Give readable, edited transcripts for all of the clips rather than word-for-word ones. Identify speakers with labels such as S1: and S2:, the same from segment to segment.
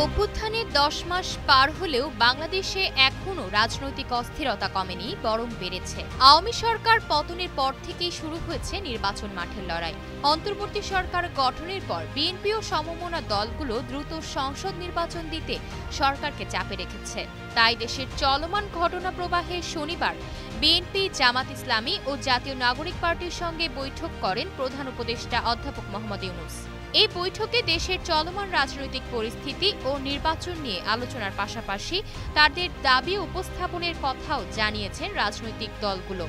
S1: অভ্যুত্থানে 10 মাস পার হলেও বাংলাদেশে এখনো রাজনৈতিক অস্থিরতা কমেনি, বরং বেড়েছে। আওয়ামী সরকার পতনের পর থেকেই শুরু হয়েছে নির্বাচন মাঠের লড়াই। অন্তর্বর্তী সরকার গঠনের পর বিএনপি ও সমমনা দলগুলো দ্রুত সংসদ নির্বাচন দিতে সরকারকে চাপে রেখেছে। তাই দেশের চলমান ঘটনা প্রবাহে শনিবার বিএনপি, জামাত ইসলামী ও জাতীয় নাগরিক পার্টির সঙ্গে বৈঠক করেন প্রধান উপদেষ্টা অধ্যাপক মোহাম্মদ ইউনূস। এই বৈঠকে দেশের চলমান রাজনৈতিক পরিস্থিতি ও নির্বাচন নিয়ে আলোচনার পাশাপাশি তাদের দাবি উপস্থাপনের কথাও জানিয়েছেন রাজনৈতিক দলগুলো।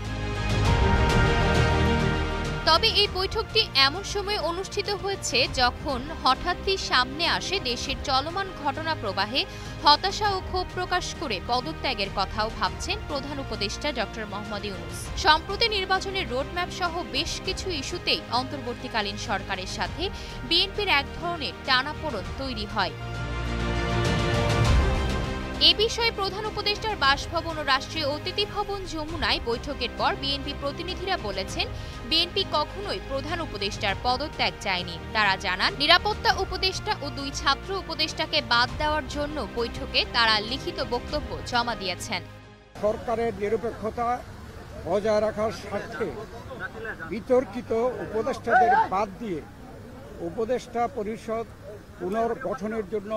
S1: তবে এই বৈঠকটি এমন সময় অনুষ্ঠিত হয়েছে যখন হঠাৎই সামনে আসে দেশের চলমান ঘটনা প্রবাহে হতাশা ও ক্ষোভ প্রকাশ করে পদত্যাগের কথাও ভাবছেন প্রধান উপদেষ্টা ডক্টর মোহাম্মদ ইউনূস। সম্প্রতি নির্বাচনের রোডম্যাপ সহ বেশ কিছু ইস্যুতেই অন্তর্বর্তীকালীন সরকারের সাথে বিএনপির এক ধরনের টানাপোড়েন তৈরি হয়। এ বিষয়ে প্রধান উপদেষ্টার বাসভবন ও রাষ্ট্রীয় অতিথি ভবন যমুনায় বৈঠকের পর বিএনপি প্রতিনিধিরা বলেছেন, বিএনপি কখনোই প্রধান উপদেষ্টার পদত্যাগ চায়নি। তারা জানান, নিরাপত্তা উপদেষ্টা ও 2 ছাত্র উপদেষ্টাকে বাদ দেওয়ার জন্য বৈঠকে তারা লিখিত বক্তব্য জমা দিয়েছেন।
S2: সরকারের নিরপেক্ষতা বজায় রাখার স্বার্থে বিতর্কিত উপদেষ্টাদের বাদ দিয়ে উপদেষ্টা পরিষদ পুনর্গঠনের জন্য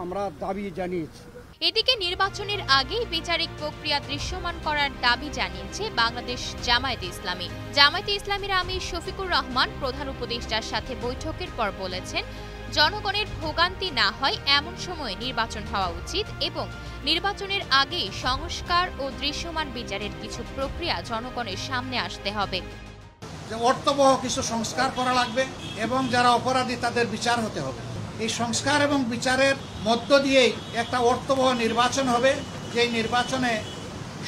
S2: আমরা দাবি জানিয়েছি।
S1: এদিকে নির্বাচনের আগেই বিচারিক প্রক্রিয়া দৃশ্যমান করার দাবি জানিয়েছে বাংলাদেশ জামায়াতে ইসলামী। জামায়াতে ইসলামীর আমির শফিকুর রহমান প্রধান উপদেষ্টার সাথে বৈঠকের পর বলেছেন, জনগণের ভোগান্তি না হয় এমন সময়ে নির্বাচন হওয়া উচিত এবং নির্বাচনের আগেই সংস্কার ও দৃশ্যমান বিচারের কিছু প্রক্রিয়া জনগণের সামনে আসতে হবে।
S3: অর্থবহ কিছু সংস্কার করা লাগবে এবং যারা অপরাধী তাদের বিচার হতে হবে। এই সংস্কার এবং বিচারের মধ্য দিয়েই একটা অর্থবহ নির্বাচন হবে, যেই নির্বাচনে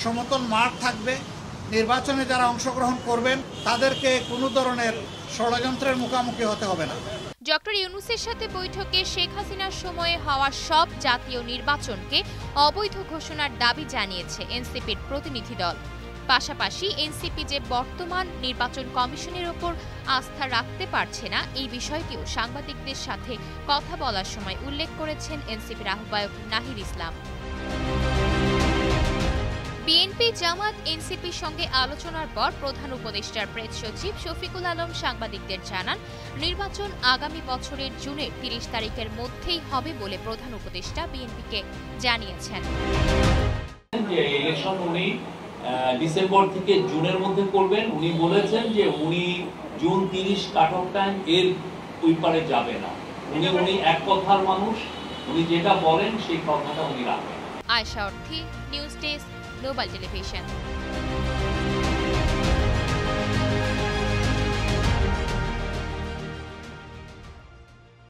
S3: সমতল মাঠ থাকবে। নির্বাচনে যারা অংশগ্রহণ করবেন তাদেরকে কোনো ধরনের ষড়যন্ত্রের মুখোমুখি হতে হবে না।
S1: ডক্টর ইউনূসের সাথে বৈঠকে শেখ হাসিনার সময়ে হওয়া সব জাতীয় নির্বাচনকে অবৈধ ঘোষণার দাবি জানিয়েছে এনসিপির প্রতিনিধি দল। পাশাপাশি এনসিপি যে বর্তমান নির্বাচন কমিশনের ওপর আস্থা রাখতে পারছে না, এই বিষয়টিও সাংবাদিকদের সাথে কথা বলার সময় উল্লেখ করেছেন এনসিপির আহ্বায়ক নাহিদ ইসলাম। বিএনপি, জামাত, এনসিপির সঙ্গে আলোচনার পর প্রধান উপদেষ্টার প্রেস সচিব শফিকুল আলম সাংবাদিকদের জানান, নির্বাচন আগামী বছরের জুনের 30 তারিখের মধ্যেই হবে বলে প্রধান উপদেষ্টা বিএনপিকে জানিয়েছেন।
S4: ডিসেম্বর থেকে জুনের মধ্যে করবেন। উনি বলেছেন যে উনি জুন 30 কাট অফ টাইম, এর ওই পারে যাবে না। উনি এক কথার মানুষ, উনি যেটা বলেন সেই কথাটা উনি রাখবেন।
S1: আয়েশা অর্থী, নিউজ ডেস্ক, গ্লোবাল টেলিভিশন।